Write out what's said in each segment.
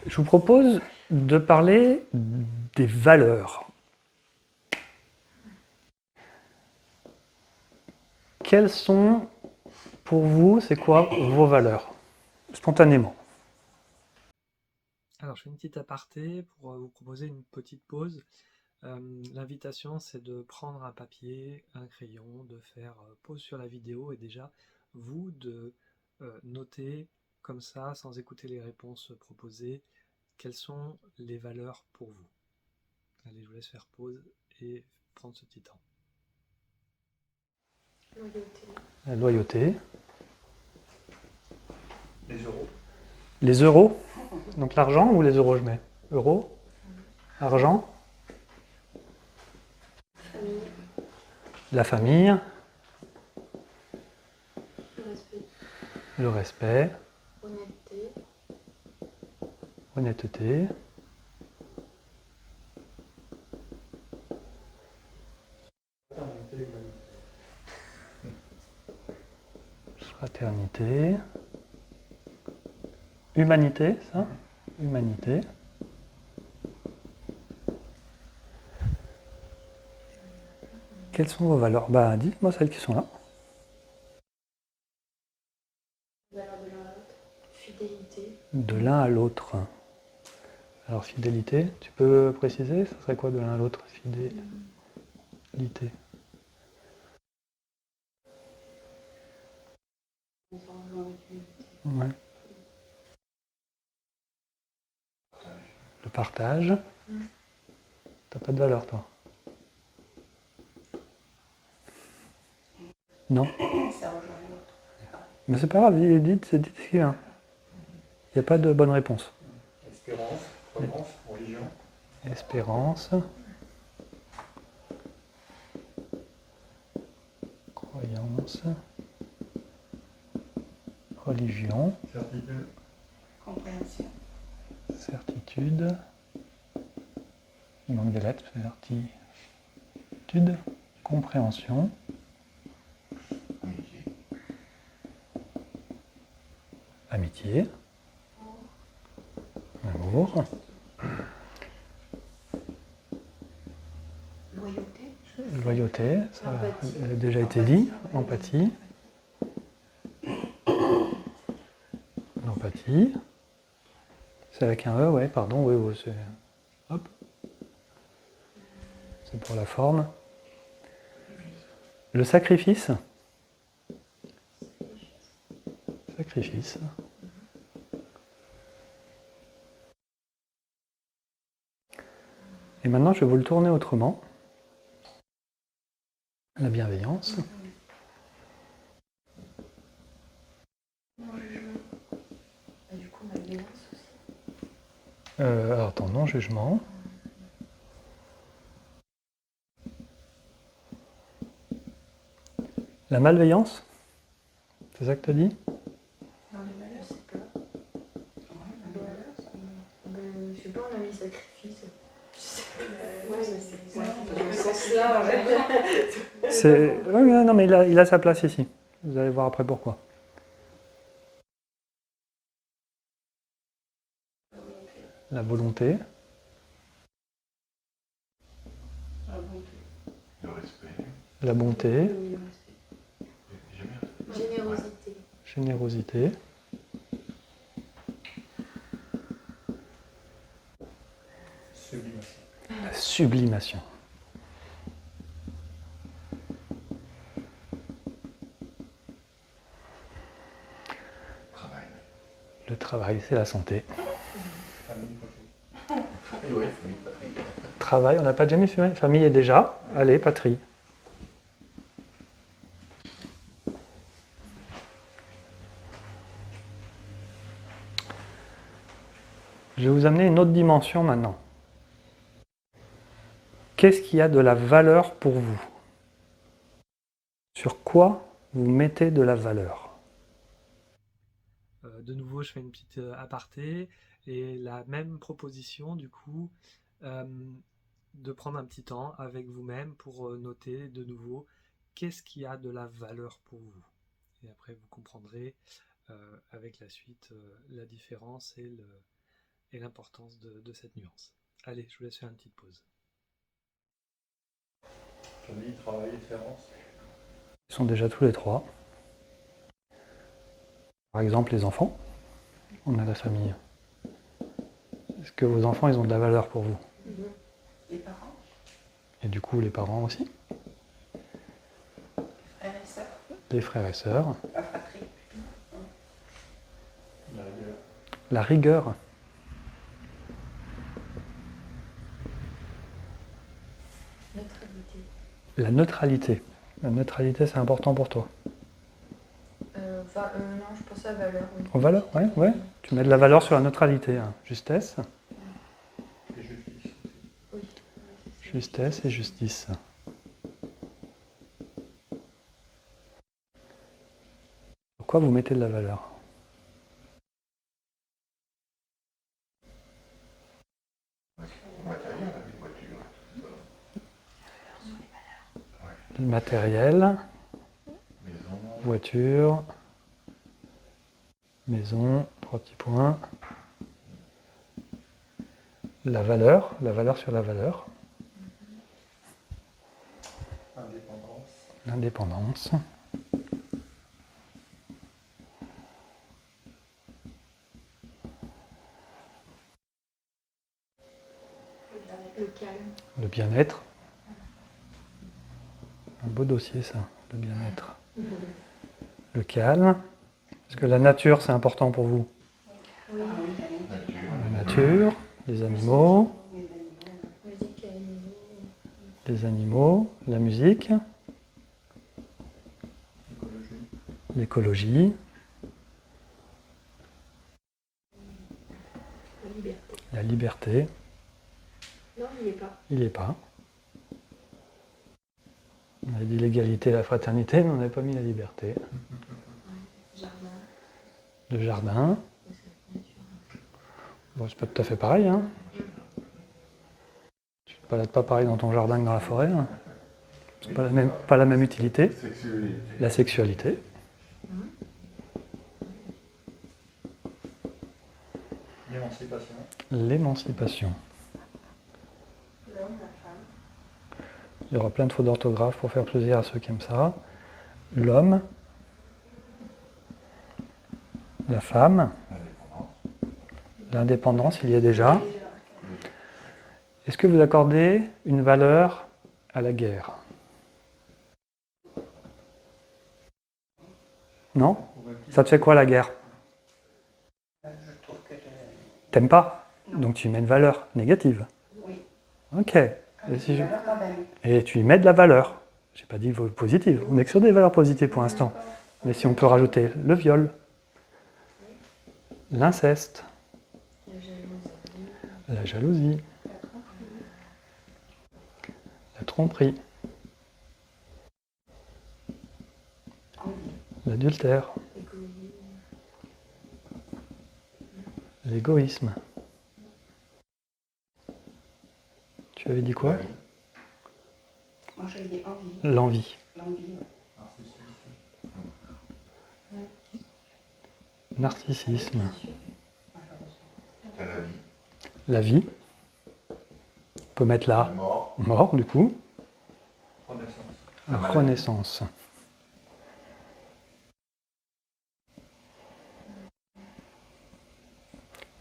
Je vous propose de parler des valeurs. Quelles sont, pour vous, c'est quoi vos valeurs? Spontanément. Alors, je fais une petite aparté pour vous proposer une petite pause. L'invitation, c'est de prendre un papier, un crayon, de faire pause sur la vidéo et déjà, vous, de noter comme ça, sans écouter les réponses proposées, quelles sont les valeurs pour vous. Allez, je vous laisse faire pause et prendre ce petit temps. Loyauté. La loyauté. Les euros. Les euros. Donc l'argent ou les euros je mets? Euros. Argent. Famille. La famille. Le respect. Le respect. Honnêteté. Honnêteté. Fraternité. Humanité, ça? Humanité. Quelles sont vos valeurs? Bah, dites-moi celles qui sont là. Valeur de l'un à l'autre. Fidélité. De l'un à l'autre. Alors, fidélité, tu peux préciser? Ça serait quoi de l'un à l'autre? Fidélité. Ouais. Le partage. T'as pas de valeur, toi? Non? Mais c'est pas grave, dites ce qu'il y a. Il n'y a pas de bonne réponse. Espérance, croyance, religion. Espérance. Croyance. Religion. Certitude. Compréhension. Certitude. Il manque des lettres. Certitude. Compréhension. Amitié. Amour. Loyauté. Loyauté, ça Empathie. a déjà été dit. Empathie. L'empathie. C'est avec un E, ouais, pardon, oui, oui, c'est. Hop. C'est pour la forme. Le sacrifice. Sacrifice. Et maintenant, je vais vous le tourner autrement. La bienveillance. Non-jugement. Et du coup, malveillance aussi. Alors, attends, non-jugement. La malveillance. C'est ça que tu as dit? Dans les valeurs, c'est pas. Je sais pas, on a mis sacrifice. Ouais, mais c'est dans ce sens-là. Oui, non, mais il a sa place ici. Vous allez voir après pourquoi. La volonté. Le respect. La bonté. Générosité. Générosité. Sublimation. La sublimation. Travail. Le travail, c'est la santé. Famille, patrie. Oui, famille, patrie. Travail, on n'a pas jamais fait. Famille est déjà. Allez, patrie. Je vais vous amener une autre dimension maintenant. Qu'est-ce qui a de la valeur pour vous? Sur quoi vous mettez de la valeur? De nouveau, je fais une petite aparté et la même proposition, du coup, euh, de prendre un petit temps avec vous-même pour noter de nouveau qu'est-ce qui a de la valeur pour vous. Et après, vous comprendrez avec la suite la différence et l'importance de cette nuance. Allez, je vous laisse faire une petite pause. Famille, travail, différence. Ils sont déjà tous les trois. Par exemple, les enfants. On a la famille. Est-ce que vos enfants, ils ont de la valeur pour vous? Les parents, Et du coup, les parents aussi? frères et sœurs, Les frères et sœurs. la fratrie. La rigueur. La rigueur. Neutralité. La neutralité. La neutralité, c'est important pour toi. Non, je pense à valeur. Oui. En valeur, ouais. Tu mets de la valeur sur la neutralité. Hein. Justesse. Et justice. Oui. Justesse et justice. Pourquoi vous mettez de la valeur? Matériel, avec voiture. Le matériel, Maison. voiture, maison, 3 petits points. La valeur sur la valeur. Indépendance. L'indépendance. Le calme. Le bien-être. Un beau dossier ça, le bien-être. Le calme. Est-ce que la nature c'est important pour vous? Oui. Nature. La nature, les animaux, Musique et animaux. les animaux, la musique, Écologie. l'écologie, La liberté. la liberté. Non, il n'y est pas. Il n'y est pas. On a dit l'égalité et la fraternité, mais on n'avait pas mis la liberté. Jardin. Le jardin. Nature. Bon, c'est pas tout à fait pareil. Hein. Tu ne te balades pas pareil dans ton jardin que dans la forêt. Hein. C'est pas la même utilité. Sexualité. La sexualité. L'émancipation. L'émancipation. L'homme, la femme. Il y aura plein de fautes d'orthographe pour faire plaisir à ceux qui aiment ça. L'homme. La femme. L'indépendance, il y est déjà. Est-ce que vous accordez une valeur à la guerre? Non? Ça te fait quoi la guerre? T'aimes pas? Donc tu y mets une valeur négative. Oui. Ok. Et tu y mets de la valeur. J'ai pas dit positive. On n'est que sur des valeurs positives pour l'instant. Mais si on peut rajouter le viol, l'inceste, la jalousie, la tromperie, l'adultère, l'égoïsme. Tu avais dit quoi? Moi, j'avais dit envie. L'envie. L'envie. Narcissisme. La vie. La vie. On peut mettre La là. mort. Mort, du coup. Renaissance. La renaissance.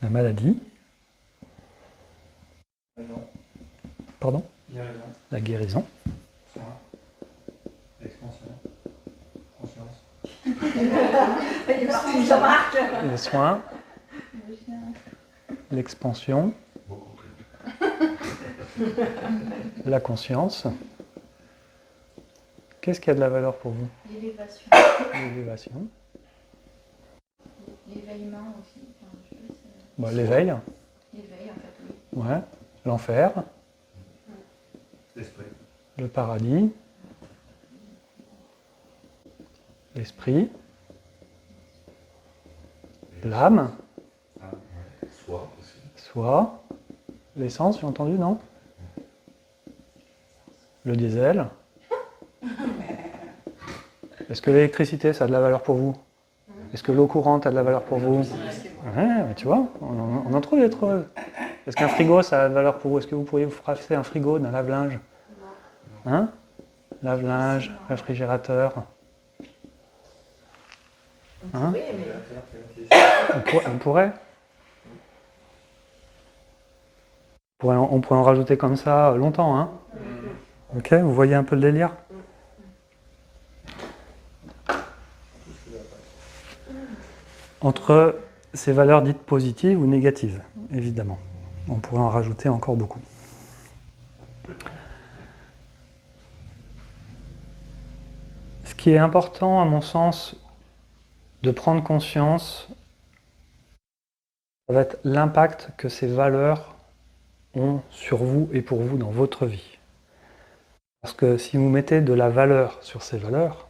La maladie. Raison. Pardon? Guérison. La guérison. Soin. Expansion. Conscience. Jean-Marc. Les soins. L'expansion. Beaucoup plus. La conscience. Qu'est-ce qui a de la valeur pour vous? L'élévation, L'élévation. l'éveillement aussi. Enfin, je sais pas, Bon, l'éveil. l'éveil en fait, oui. Ouais. L'enfer. L'esprit. Le paradis. L'esprit. L'âme. Ah, ouais. Soi aussi. Soi. L'essence, j'ai entendu, non? Le diesel. Est-ce que l'électricité, ça a de la valeur pour vous? Est-ce que l'eau courante a de la valeur pour vous? Ouais, mais tu vois, on en trouve des heureux. Est-ce qu'un frigo, ça a de la valeur pour vous? Est-ce que vous pourriez vous passer un frigo d'un lave-linge? Hein? Lave-linge, réfrigérateur. Hein? Oui, mais On pourrait. On pourrait en rajouter comme ça longtemps, hein? Ok, vous voyez un peu le délire? Entre ces valeurs dites positives ou négatives, évidemment. On pourrait en rajouter encore beaucoup. Ce qui est important, à mon sens, de prendre conscience, ça va être l'impact que ces valeurs ont sur vous et pour vous dans votre vie. Parce que si vous mettez de la valeur sur ces valeurs,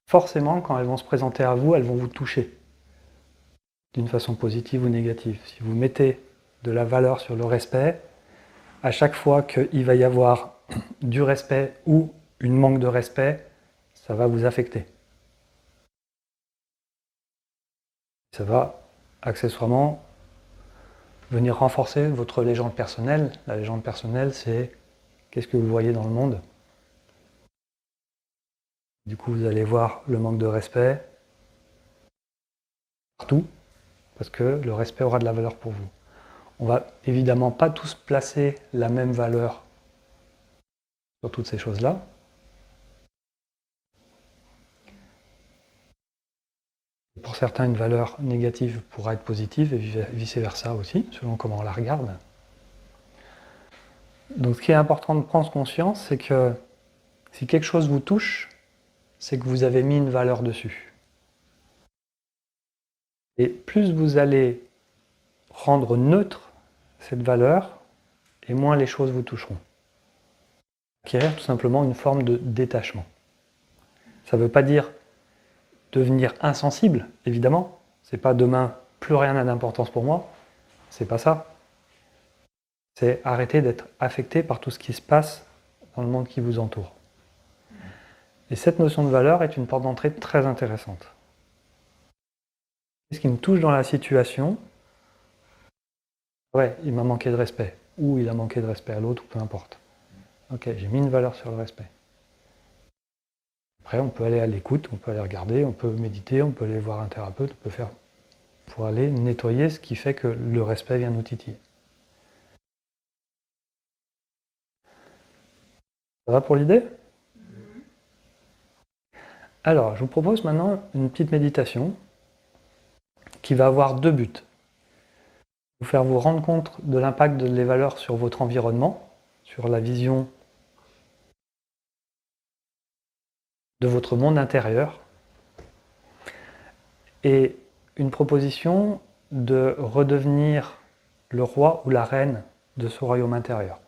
forcément, quand elles vont se présenter à vous, elles vont vous toucher d'une façon positive ou négative. Si vous mettez de la valeur sur le respect, à chaque fois qu'il va y avoir du respect ou une manque de respect, ça va vous affecter. Ça va accessoirement venir renforcer votre légende personnelle. La légende personnelle, c'est qu'est-ce que vous voyez dans le monde. Du coup, vous allez voir le manque de respect partout, parce que le respect aura de la valeur pour vous. On va évidemment pas tous placer la même valeur sur toutes ces choses-là. Pour certains, une valeur négative pourra être positive et vice-versa aussi, selon comment on la regarde. Donc ce qui est important de prendre conscience, c'est que si quelque chose vous touche, c'est que vous avez mis une valeur dessus. Et plus vous allez rendre neutre cette valeur, et moins les choses vous toucheront. Acquérir tout simplement une forme de détachement. Ça ne veut pas dire devenir insensible, évidemment. C'est pas demain, plus rien n'a d'importance pour moi. C'est pas ça. C'est arrêter d'être affecté par tout ce qui se passe dans le monde qui vous entoure. Et cette notion de valeur est une porte d'entrée très intéressante. Ce qui me touche dans la situation, ouais, il m'a manqué de respect, ou il a manqué de respect à l'autre, ou peu importe. Ok, j'ai mis une valeur sur le respect. Après, on peut aller à l'écoute, on peut aller regarder, on peut méditer, on peut aller voir un thérapeute, on peut faire pour aller nettoyer ce qui fait que le respect vient nous titiller. Ça va pour l'idée? Alors, je vous propose maintenant une petite méditation qui va avoir deux buts. Vous faire vous rendre compte de l'impact des valeurs sur votre environnement, sur la vision de votre monde intérieur, et une proposition de redevenir le roi ou la reine de ce royaume intérieur.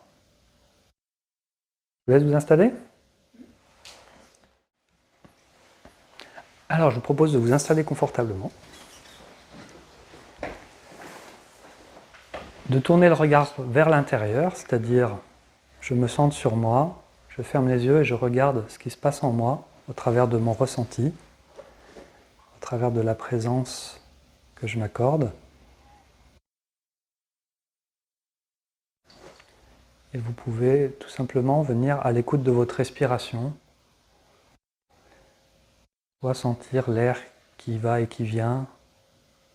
Je vous laisse vous installer. Alors, je vous propose de vous installer confortablement, de tourner le regard vers l'intérieur, c'est-à-dire je me centre sur moi, je ferme les yeux et je regarde ce qui se passe en moi au travers de mon ressenti, au travers de la présence que je m'accorde. Et vous pouvez tout simplement venir à l'écoute de votre respiration, soit sentir l'air qui va et qui vient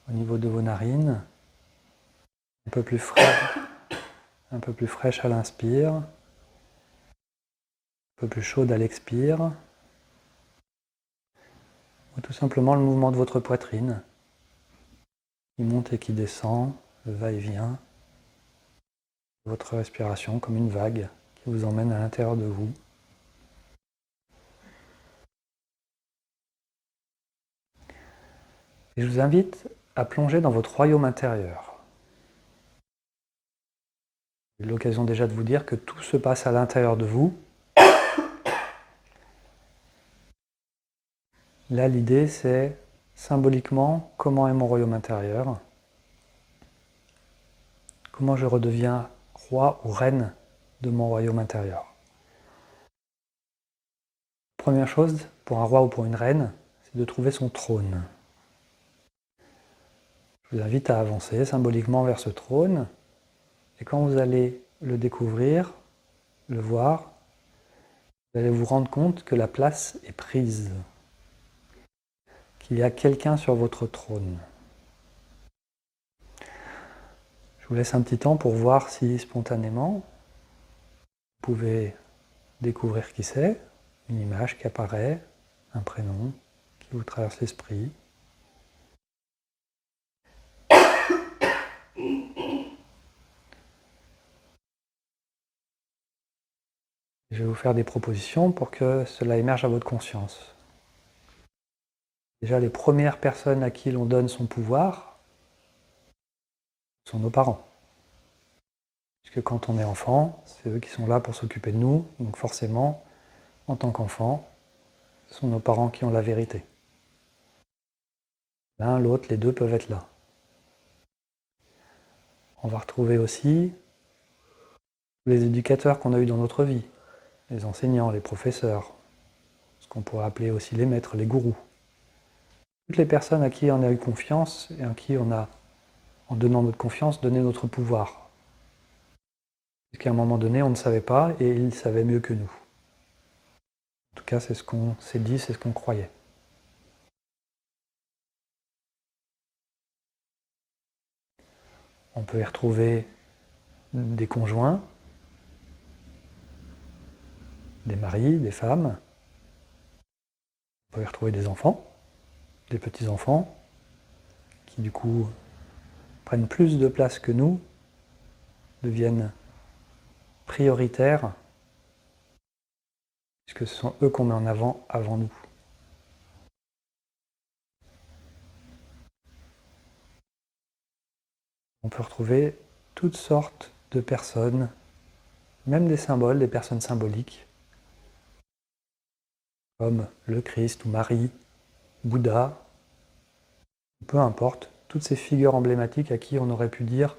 au niveau de vos narines, un peu plus fraîche à l'inspire, un peu plus chaude à l'expire, ou tout simplement le mouvement de votre poitrine qui monte et qui descend, le va-et-vient, votre respiration comme une vague qui vous emmène à l'intérieur de vous. Et je vous invite à plonger dans votre royaume intérieur. J'ai eu l'occasion déjà de vous dire que tout se passe à l'intérieur de vous. Là, l'idée, c'est symboliquement, comment est mon royaume intérieur? Comment je redeviens roi ou reine de mon royaume intérieur? Première chose, pour un roi ou pour une reine, c'est de trouver son trône. Je vous invite à avancer symboliquement vers ce trône, et quand vous allez le découvrir, le voir, vous allez vous rendre compte que la place est prise, qu'il y a quelqu'un sur votre trône. Je vous laisse un petit temps pour voir si spontanément, vous pouvez découvrir qui c'est, une image qui apparaît, un prénom qui vous traverse l'esprit. Je vais vous faire des propositions pour que cela émerge à votre conscience. Déjà, les premières personnes à qui l'on donne son pouvoir sont nos parents. Puisque quand on est enfant, c'est eux qui sont là pour s'occuper de nous, donc forcément, en tant qu'enfant, ce sont nos parents qui ont la vérité. L'un, l'autre, les deux peuvent être là. On va retrouver aussi les éducateurs qu'on a eus dans notre vie, les enseignants, les professeurs, ce qu'on pourrait appeler aussi les maîtres, les gourous. Toutes les personnes à qui on a eu confiance et à qui on a, en donnant notre confiance, donné notre pouvoir. Parce qu'à un moment donné, on ne savait pas et ils savaient mieux que nous. En tout cas, c'est ce qu'on s'est dit, c'est ce qu'on croyait. On peut y retrouver des conjoints, des maris, des femmes. On peut y retrouver des enfants, des petits-enfants, qui du coup prennent plus de place que nous, deviennent prioritaires, puisque ce sont eux qu'on met en avant nous. On peut retrouver toutes sortes de personnes, même des symboles, des personnes symboliques, comme le Christ ou Marie, Bouddha, peu importe, toutes ces figures emblématiques à qui on aurait pu dire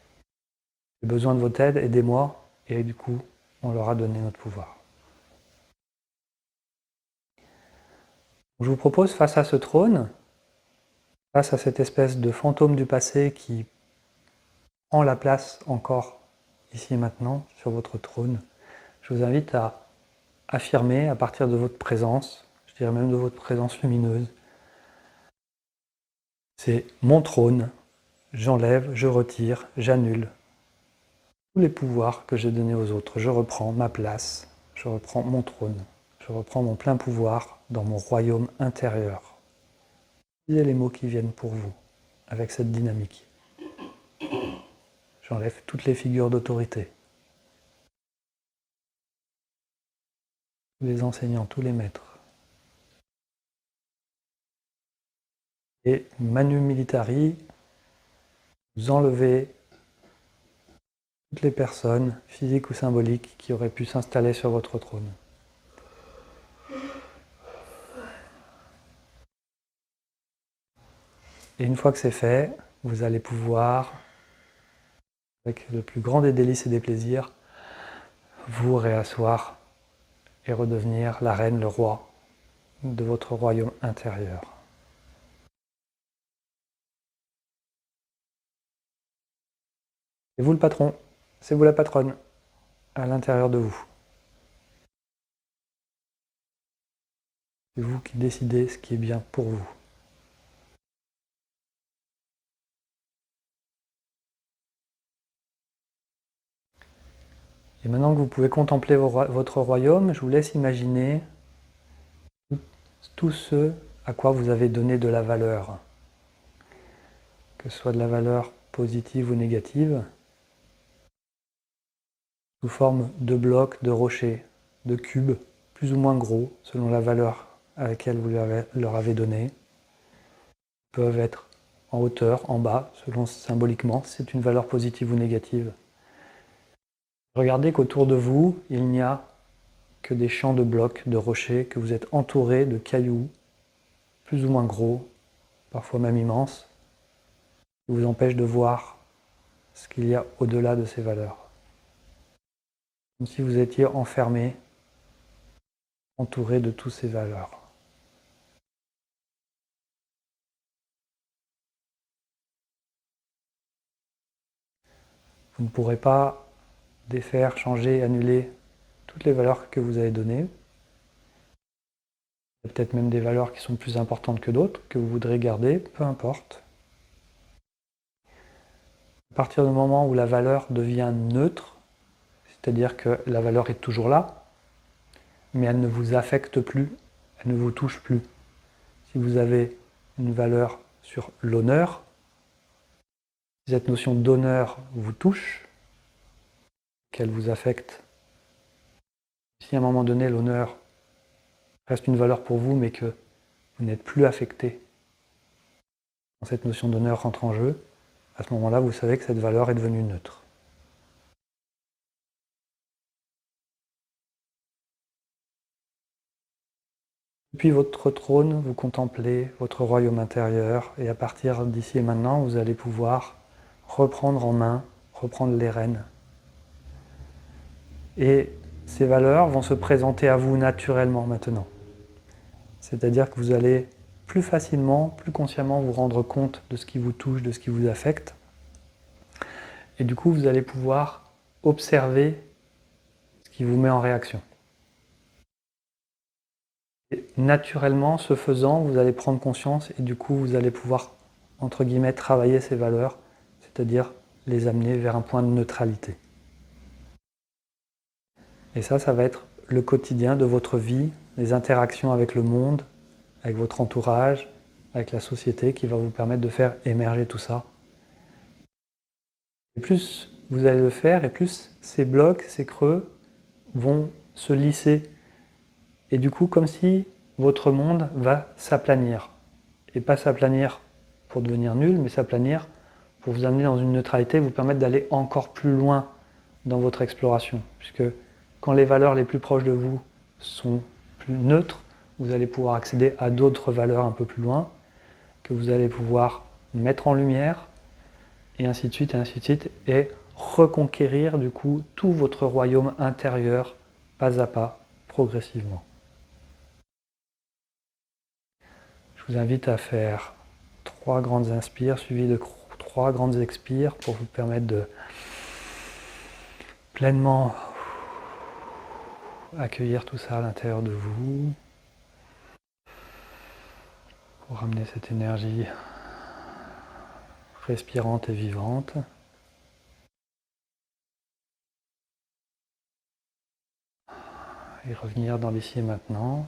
« J'ai besoin de votre aide, aidez-moi », et du coup, on leur a donné notre pouvoir. Je vous propose, face à ce trône, face à cette espèce de fantôme du passé qui prend la place encore ici et maintenant sur votre trône, je vous invite à affirmer à partir de votre présence, je dirais même de votre présence lumineuse, c'est mon trône, j'enlève, je retire, j'annule tous les pouvoirs que j'ai donnés aux autres, je reprends ma place, je reprends mon trône, je reprends mon plein pouvoir dans mon royaume intérieur. Lisez les mots qui viennent pour vous, avec cette dynamique. J'enlève toutes les figures d'autorité. Tous les enseignants, tous les maîtres. Et Manu Militari, vous enlevez toutes les personnes, physiques ou symboliques, qui auraient pu s'installer sur votre trône. Et une fois que c'est fait, vous allez pouvoir, avec le plus grand des délices et des plaisirs, vous réasseoir et redevenir la reine, le roi de votre royaume intérieur. C'est vous le patron, c'est vous la patronne, à l'intérieur de vous. C'est vous qui décidez ce qui est bien pour vous. Et maintenant que vous pouvez contempler votre royaume, je vous laisse imaginer tout ce à quoi vous avez donné de la valeur. Que ce soit de la valeur positive ou négative, sous forme de blocs, de rochers, de cubes, plus ou moins gros, selon la valeur à laquelle vous leur avez donné. Ils peuvent être en hauteur, en bas, selon symboliquement, si c'est une valeur positive ou négative. Regardez qu'autour de vous, il n'y a que des champs de blocs, de rochers, que vous êtes entouré de cailloux, plus ou moins gros, parfois même immenses, qui vous empêchent de voir ce qu'il y a au-delà de ces valeurs. Comme si vous étiez enfermé, entouré de toutes ces valeurs. Vous ne pourrez pas défaire, changer, annuler toutes les valeurs que vous avez données. Il y a peut-être même des valeurs qui sont plus importantes que d'autres, que vous voudrez garder, peu importe. À partir du moment où la valeur devient neutre, c'est-à-dire que la valeur est toujours là, mais elle ne vous affecte plus, elle ne vous touche plus. Si vous avez une valeur sur l'honneur, si cette notion d'honneur vous touche, qu'elle vous affecte, si à un moment donné l'honneur reste une valeur pour vous, mais que vous n'êtes plus affecté quand cette notion d'honneur rentre en jeu, à ce moment-là, vous savez que cette valeur est devenue neutre. Depuis votre trône, vous contemplez votre royaume intérieur, et à partir d'ici et maintenant, vous allez pouvoir reprendre en main, reprendre les rênes. Et ces valeurs vont se présenter à vous naturellement maintenant. C'est-à-dire que vous allez plus facilement, plus consciemment vous rendre compte de ce qui vous touche, de ce qui vous affecte. Et du coup, vous allez pouvoir observer ce qui vous met en réaction. Et naturellement, ce faisant, vous allez prendre conscience et du coup, vous allez pouvoir, entre guillemets, travailler ces valeurs, c'est-à-dire les amener vers un point de neutralité. Et ça va être le quotidien de votre vie, les interactions avec le monde, avec votre entourage, avec la société, qui va vous permettre de faire émerger tout ça. Et plus vous allez le faire, et plus ces blocs, ces creux vont se lisser. Et du coup, comme si votre monde va s'aplanir. Et pas s'aplanir pour devenir nul, mais s'aplanir pour vous amener dans une neutralité, vous permettre d'aller encore plus loin dans votre exploration. Puisque quand les valeurs les plus proches de vous sont plus neutres, vous allez pouvoir accéder à d'autres valeurs un peu plus loin, que vous allez pouvoir mettre en lumière, et ainsi de suite, et reconquérir du coup tout votre royaume intérieur, pas à pas, progressivement. Je vous invite à faire 3 grandes inspires suivies de 3 grandes expires pour vous permettre de pleinement accueillir tout ça à l'intérieur de vous, pour ramener cette énergie respirante et vivante. Et revenir dans l'ici et maintenant.